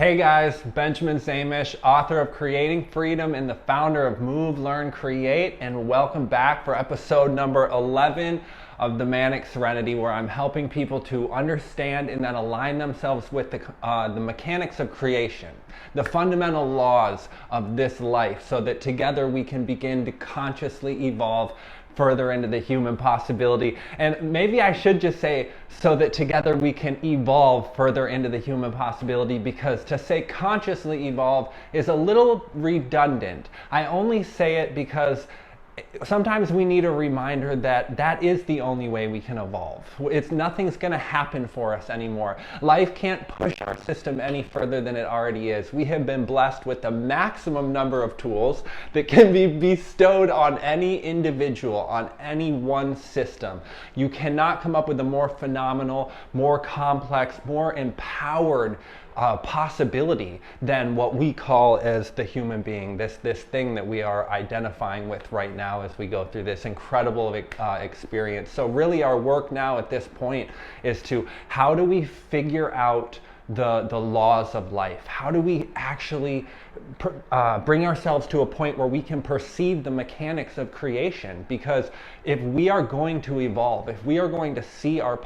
Hey guys, Benjamin Zamish, author of Creating Freedom and the founder of Move, Learn, Create, and welcome back for episode number 11 of Thematic Serenity, where I'm helping people to understand and then align themselves with the mechanics of creation, the fundamental laws of this life, so that together we can begin to consciously evolve further into the human possibility. And maybe I should just say, so that together we can evolve further into the human possibility, because to say consciously evolve is a little redundant. I only say it because sometimes we need a reminder that that is the only way we can evolve. Nothing's going to happen for us anymore. Life can't push our system any further than it already is. We have been blessed with the maximum number of tools that can be bestowed on any individual, on any one system. You cannot come up with a more phenomenal, more complex, more empowered possibility than what we call as the human being, this thing that we are identifying with right now as we go through this incredible experience. So really our work now at this point is to, how do we figure out the laws of life? How do we actually bring ourselves to a point where we can perceive the mechanics of creation? Because if we are going to evolve, if we are going to see our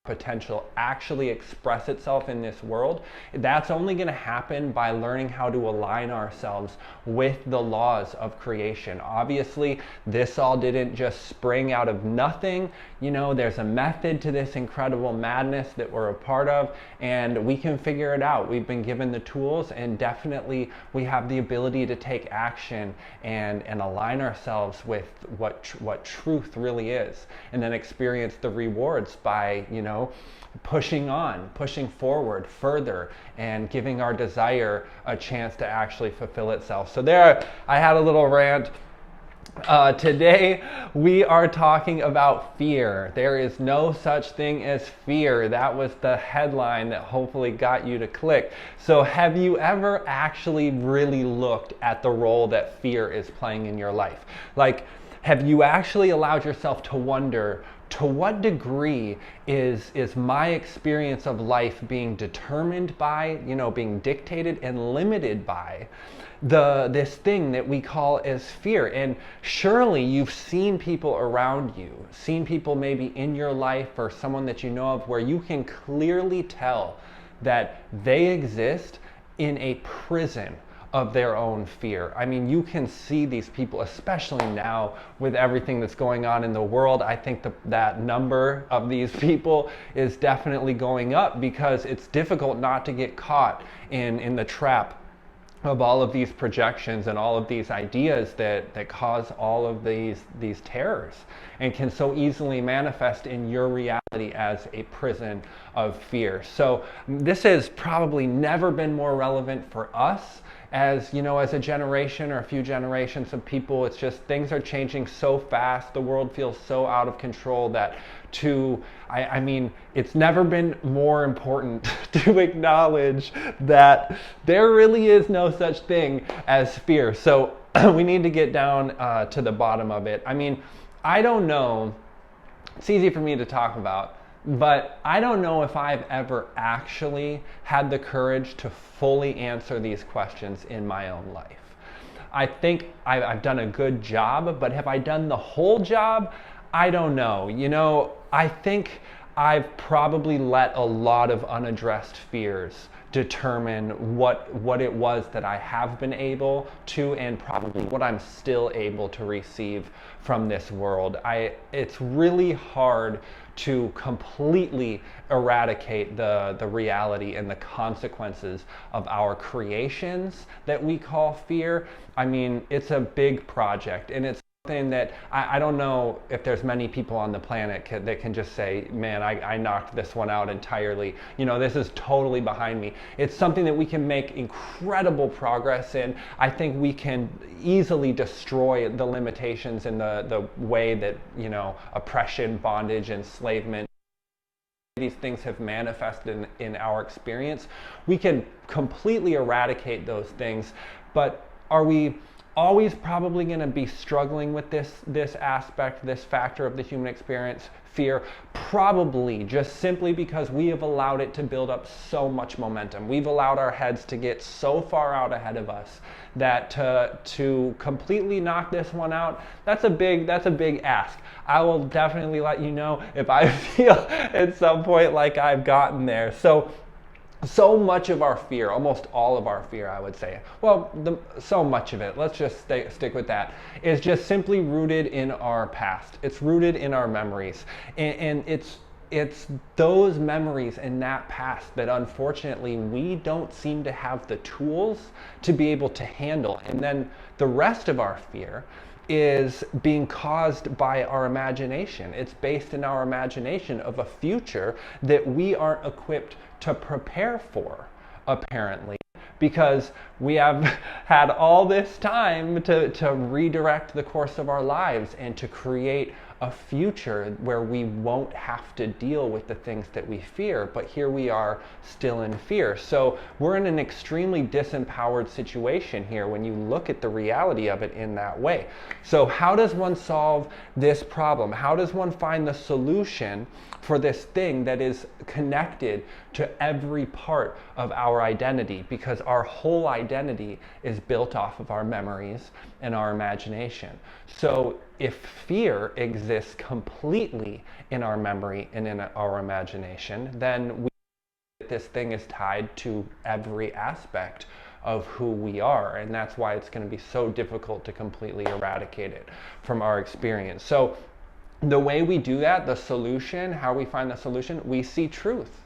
potential actually express itself in this world, that's only going to happen by learning how to align ourselves with the laws of creation. Obviously, this all didn't just spring out of nothing. You know, there's a method to this incredible madness that we're a part of, and we can figure it out. We've been given the tools, and definitely we have the ability to take action and align ourselves with what truth really is, and then experience the rewards by, you know, pushing on, pushing forward further, and giving our desire a chance to actually fulfill itself. So there, I had a little rant. Today we are talking about fear. There is no such thing as fear. That was the headline that hopefully got you to click. So have you ever actually really looked at the role that fear is playing in your life? Like, have you actually allowed yourself to wonder, to what degree is my experience of life being determined by, you know, being dictated and limited by this thing that we call as fear? And surely you've seen people around you, seen people maybe in your life or someone that you know of, where you can clearly tell that they exist in a prison of their own fear. I mean, you can see these people, especially now with everything that's going on in the world. I think that number of these people is definitely going up, because it's difficult not to get caught in the trap of all of these projections and all of these ideas that cause all of these terrors, and can so easily manifest in your reality as a prison of fear. So this has probably never been more relevant for us, as you know, as a generation or a few generations of people. It's just, things are changing so fast, the world feels so out of control, that I mean, it's never been more important to acknowledge that there really is no such thing as fear. So we need to get down to the bottom of it. I mean, I don't know, it's easy for me to talk about, but I don't know if I've ever actually had the courage to fully answer these questions in my own life. I think I've done a good job, but have I done the whole job? I don't know. You know, I think I've probably let a lot of unaddressed fears determine what it was that I have been able to, and probably what I'm still able to receive from this world. It's really hard to completely eradicate the reality and the consequences of our creations that we call fear. I mean, it's a big project, and it's something that I don't know if there's many people on the planet that can just say, man, I knocked this one out entirely. You know, this is totally behind me. It's something that we can make incredible progress in. I think we can easily destroy the limitations in the way that, you know, oppression, bondage, enslavement, these things have manifested in our experience. We can completely eradicate those things, but are we always probably going to be struggling with this aspect, this factor of the human experience, fear, probably just simply because we have allowed it to build up so much momentum. We've allowed our heads to get so far out ahead of us that to completely knock this one out, that's a big ask. I will definitely let you know if I feel at some point like I've gotten there. So much of our fear, almost all of our fear, I would say, well, so much of it, let's just stick with that, is just simply rooted in our past. It's rooted in our memories. And it's those memories in that past that unfortunately we don't seem to have the tools to be able to handle. And then the rest of our fear is being caused by our imagination. It's based in our imagination of a future that we aren't equipped to prepare for, apparently, because we have had all this time to redirect the course of our lives and to create a future where we won't have to deal with the things that we fear, but here we are still in fear. So we're in an extremely disempowered situation here when you look at the reality of it in that way. So how does one solve this problem? How does one find the solution for this thing that is connected to every part of our identity? Because our whole identity is built off of our memories and our imagination. So if fear exists completely in our memory and in our imagination, then this thing is tied to every aspect of who we are, and that's why it's going to be so difficult to completely eradicate it from our experience. So the way we do that, the solution, how we find the solution, we see truth.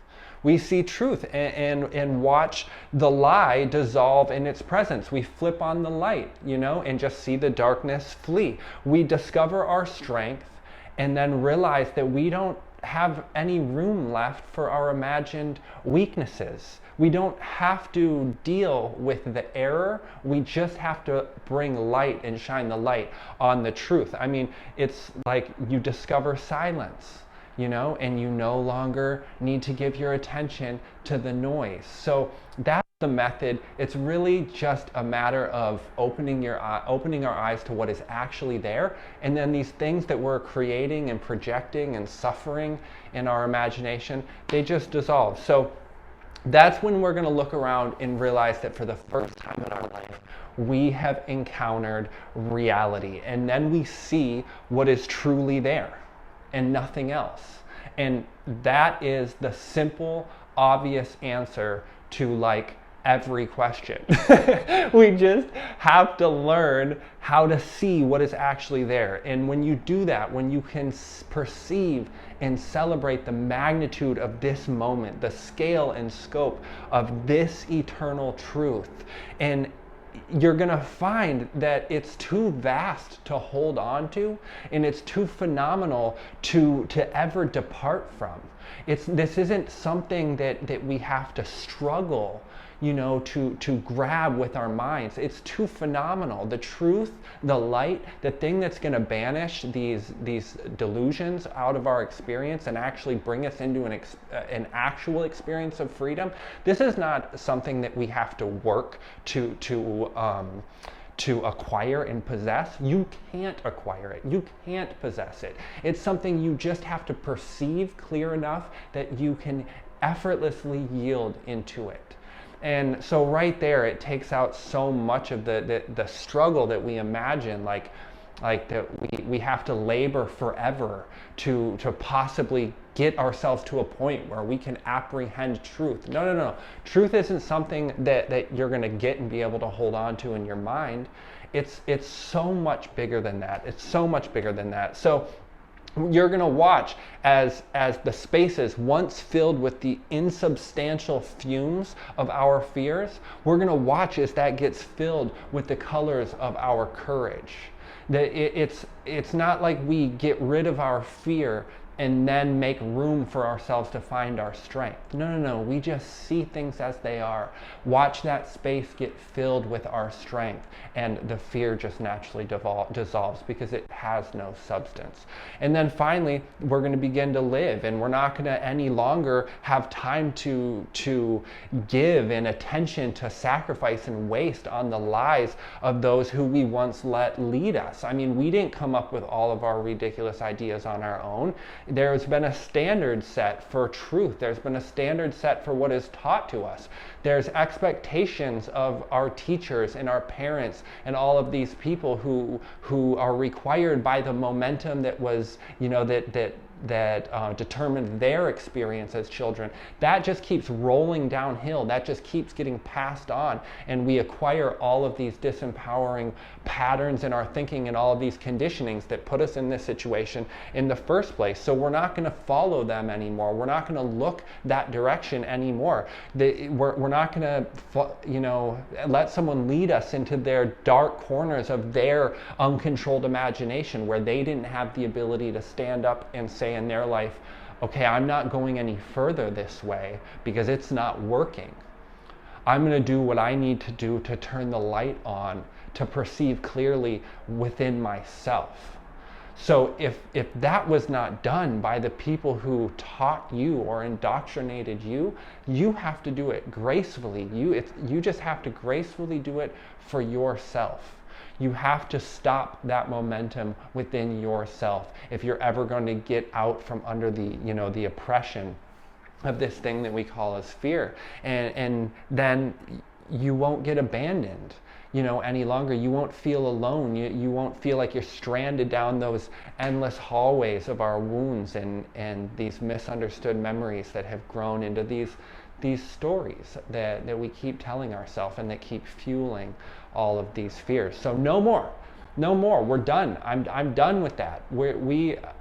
We see truth and watch the lie dissolve in its presence. We flip on the light, and just see the darkness flee. We discover our strength and then realize that we don't have any room left for our imagined weaknesses. We don't have to deal with the error. We just have to bring light and shine the light on the truth. I mean, it's like you discover silence, and you no longer need to give your attention to the noise. So that's the method. It's really just a matter of opening our eyes to what is actually there, and then these things that we're creating and projecting and suffering in our imagination, they just dissolve. So that's when we're going to look around and realize that for the first time in our life, we have encountered reality, and then we see what is truly there and nothing else. And that is the simple, obvious answer to every question. We just have to learn how to see what is actually there. And when you do that, when you can perceive and celebrate the magnitude of this moment, the scale and scope of this eternal truth, and you're going to find that it's too vast to hold on to, and it's too phenomenal to ever depart from. This isn't something that we have to struggle, to grab with our minds. It's too phenomenal. The truth, the light, the thing that's going to banish these delusions out of our experience and actually bring us into an actual experience of freedom. This is not something that we have to work to acquire and possess. You can't acquire it. You can't possess it. It's something you just have to perceive clear enough that you can effortlessly yield into it. And so right there, it takes out so much of the struggle that we imagine, like that we have to labor forever to possibly get ourselves to a point where we can apprehend truth. No. Truth isn't something that you're going to get and be able to hold on to in your mind. It's so much bigger than that. It's so much bigger than that. So you're going to watch as the spaces once filled with the insubstantial fumes of our fears, we're going to watch as that gets filled with the colors of our courage. That it's not like we get rid of our fear and then make room for ourselves to find our strength. No. We just see things as they are. Watch that space get filled with our strength, and the fear just naturally dissolves because it has no substance. And then finally, we're going to begin to live, and we're not going to any longer have time to give and attention to sacrifice and waste on the lies of those who we once let lead us. I mean, we didn't come up with all of our ridiculous ideas on our own. There's been a standard set for truth. There's been a standard set for what is taught to us. There's expectations of our teachers and our parents and all of these people who are required by the momentum that was, that determined their experience as children. That just keeps rolling downhill. That just keeps getting passed on, and we acquire all of these disempowering patterns in our thinking and all of these conditionings that put us in this situation in the first place. So we're not going to follow them anymore. We're not going to look that direction anymore. We're not going to let someone lead us into their dark corners of their uncontrolled imagination, where they didn't have the ability to stand up and say in their life, okay, I'm not going any further this way because it's not working. I'm going to do what I need to do to turn the light on, to perceive clearly within myself. So if that was not done by the people who taught you or indoctrinated you, you have to do it gracefully. You just have to gracefully do it for yourself. You have to stop that momentum within yourself if you're ever going to get out from under the oppression of this thing that we call as fear. And then you won't get abandoned any longer. You won't feel alone. You won't feel like you're stranded down those endless hallways of our wounds and these misunderstood memories that have grown into these stories that we keep telling ourselves and that keep fueling all of these fears. So no more. We're done. I'm done with that.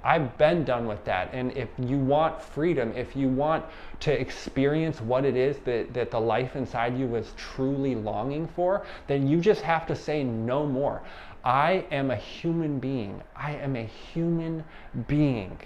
I've been done with that. And if you want freedom, if you want to experience what it is that the life inside you is truly longing for, then you just have to say no more. I am a human being. I am a human being.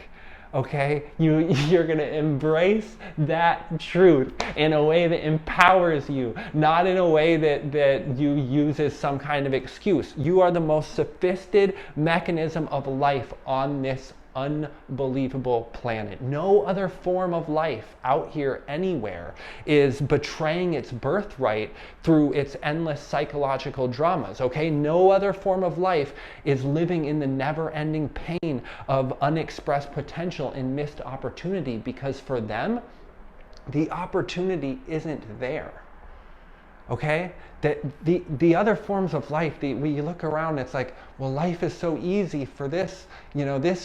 Okay, you're going to embrace that truth in a way that empowers you, not in a way that you use as some kind of excuse. You are the most sophisticated mechanism of life on this unbelievable planet. No other form of life out here anywhere is betraying its birthright through its endless psychological dramas, okay? No other form of life is living in the never-ending pain of unexpressed potential and missed opportunity, because for them, the opportunity isn't there. Okay, that the other forms of life, when you look around, it's like, well, life is so easy for this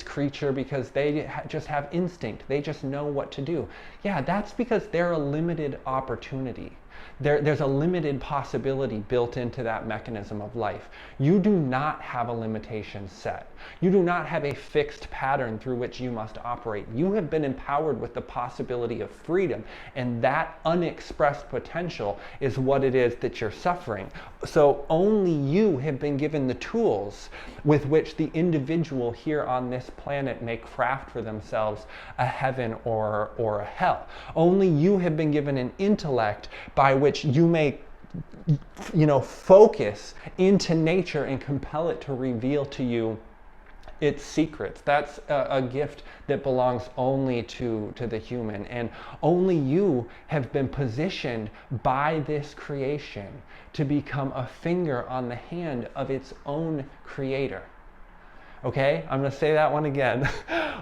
creature because they just have instinct. They just know what to do. Yeah, that's because they're a limited opportunity. There's a limited possibility built into that mechanism of life. You do not have a limitation set. You do not have a fixed pattern through which you must operate. You have been empowered with the possibility of freedom, and that unexpressed potential is what it is that you're suffering. So only you have been given the tools with which the individual here on this planet may craft for themselves a heaven or a hell. Only you have been given an intellect by which you may focus into nature and compel it to reveal to you its secrets. That's a gift that belongs only to the human, and only you have been positioned by this creation to become a finger on the hand of its own creator. Okay, I'm going to say that one again.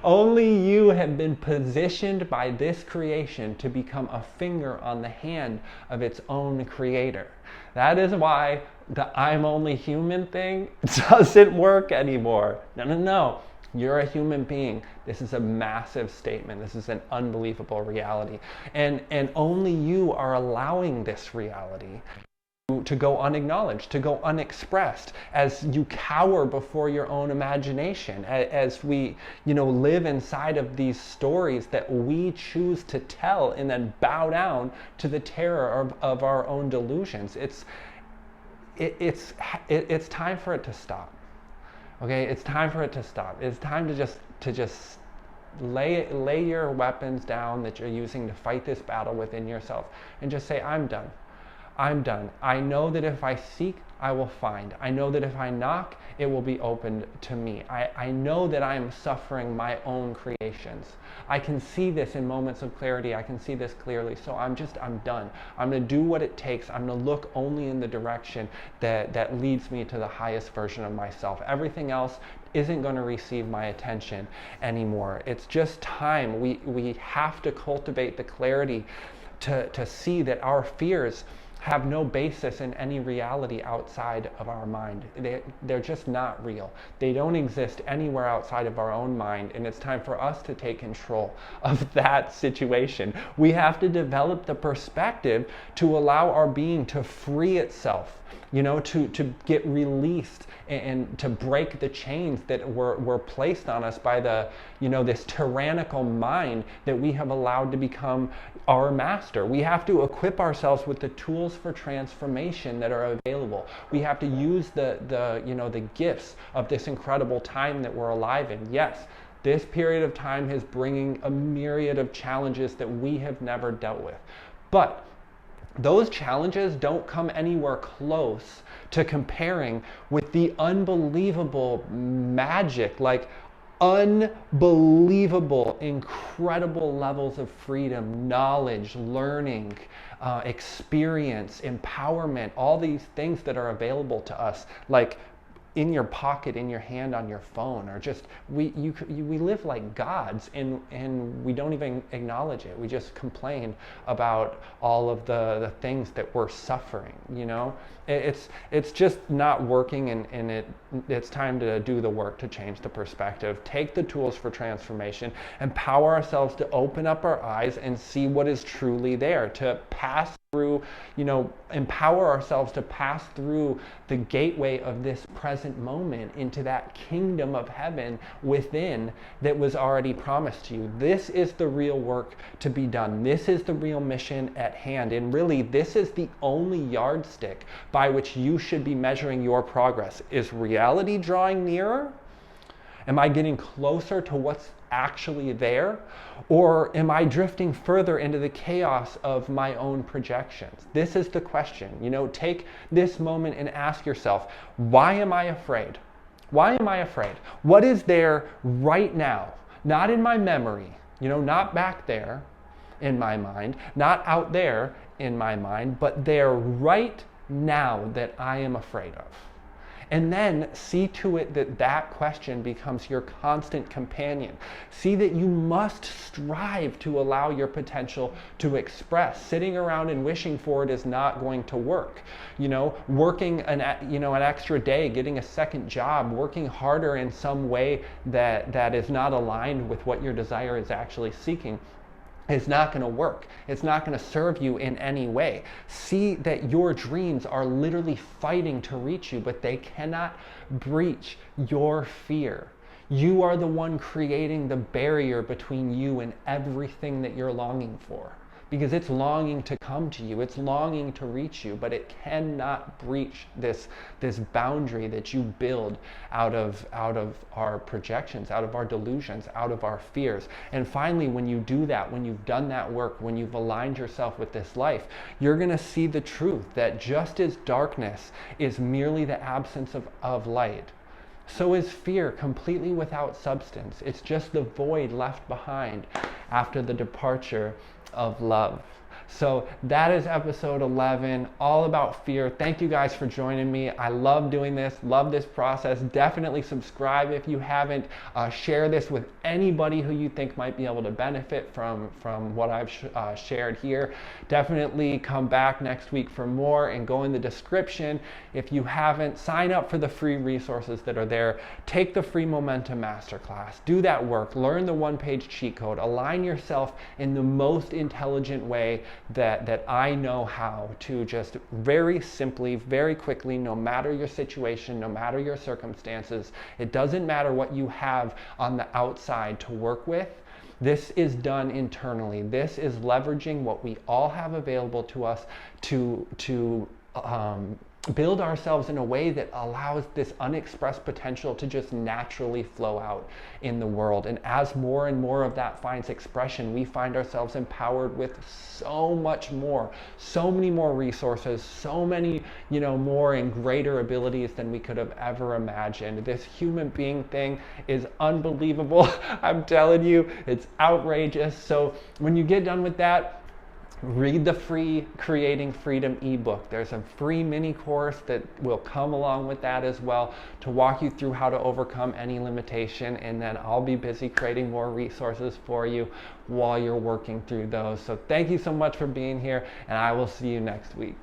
Only you have been positioned by this creation to become a finger on the hand of its own creator. That is why the I'm only human thing doesn't work anymore. No. You're a human being. This is a massive statement. This is an unbelievable reality. And only you are allowing this reality to go unacknowledged, to go unexpressed, as you cower before your own imagination, as we live inside of these stories that we choose to tell and then bow down to the terror of our own delusions. It's time for it to stop. Okay, it's time for it to stop. It's time to just lay your weapons down that you're using to fight this battle within yourself and just say, I'm done. I'm done. I know that if I seek, I will find. I know that if I knock, it will be opened to me. I know that I am suffering my own creations. I can see this in moments of clarity. I can see this clearly. So I'm done. I'm going to do what it takes. I'm going to look only in the direction that leads me to the highest version of myself. Everything else isn't going to receive my attention anymore. It's just time. We have to cultivate the clarity to see that our fears have no basis in any reality outside of our mind. They're just not real. They don't exist anywhere outside of our own mind, and it's time for us to take control of that situation. We have to develop the perspective to allow our being to free itself, to get released and to break the chains that were placed on us by this tyrannical mind that we have allowed to become our master. We have to equip ourselves with the tools for transformation that are available. We have to use the gifts of this incredible time that we're alive in. Yes, this period of time is bringing a myriad of challenges that we have never dealt with. But those challenges don't come anywhere close to comparing with the unbelievable magic, unbelievable, incredible levels of freedom, knowledge, learning, experience, empowerment, all these things that are available to us, in your pocket, in your hand, on your phone, or just we live like gods, and we don't even acknowledge it. We just complain about all of the things that we're suffering. It's just not working, and it's time to do the work to change the perspective. Take the tools for transformation, empower ourselves to open up our eyes and see what is truly there, to pass through, empower ourselves to pass through the gateway of this present moment into that kingdom of heaven within that was already promised to you. This is the real work to be done. This is the real mission at hand. And really, this is the only yardstick by which you should be measuring your progress. Is reality drawing nearer? Am I getting closer to what's actually there? Or am I drifting further into the chaos of my own projections? This is the question. Take this moment and ask yourself, why am I afraid? Why am I afraid? What is there right now? Not in my memory, not back there in my mind, not out there in my mind, but there right now that I am afraid of. And then see to it that question becomes your constant companion. See that you must strive to allow your potential to express. Sitting around and wishing for it is not going to work. Working an extra day, getting a second job, working harder in some way that is not aligned with what your desire is actually seeking, it's not going to work. It's not going to serve you in any way. See that your dreams are literally fighting to reach you, but they cannot breach your fear. You are the one creating the barrier between you and everything that you're longing for, because it's longing to come to you. It's longing to reach you, but it cannot breach this boundary that you build out of our projections, out of our delusions, out of our fears. And finally, when you do that, when you've done that work, when you've aligned yourself with this life, you're going to see the truth that just as darkness is merely the absence of light, so is fear completely without substance. It's just the void left behind after the departure of love. So that is episode 11, all about fear. Thank you guys for joining me. I love doing this, love this process. Definitely subscribe if you haven't. Share this with anybody who you think might be able to benefit from what I've shared here. Definitely come back next week for more, and go in the description. If you haven't, sign up for the free resources that are there. Take the free Momentum Masterclass. Do that work. Learn the one-page cheat code. Align yourself in the most intelligent way that I know how to, just very simply, very quickly, no matter your situation, no matter your circumstances. It doesn't matter what you have on the outside to work with. This is done internally. This is leveraging what we all have available to us to build ourselves in a way that allows this unexpressed potential to just naturally flow out in the world. And as more and more of that finds expression, we find ourselves empowered with so much more, so many more resources, so many, more and greater abilities than we could have ever imagined. This human being thing is unbelievable. I'm telling you, it's outrageous. So when you get done with that, read the free Creating Freedom ebook. There's a free mini course that will come along with that as well to walk you through how to overcome any limitation, and then I'll be busy creating more resources for you while you're working through those. So thank you so much for being here, and I will see you next week.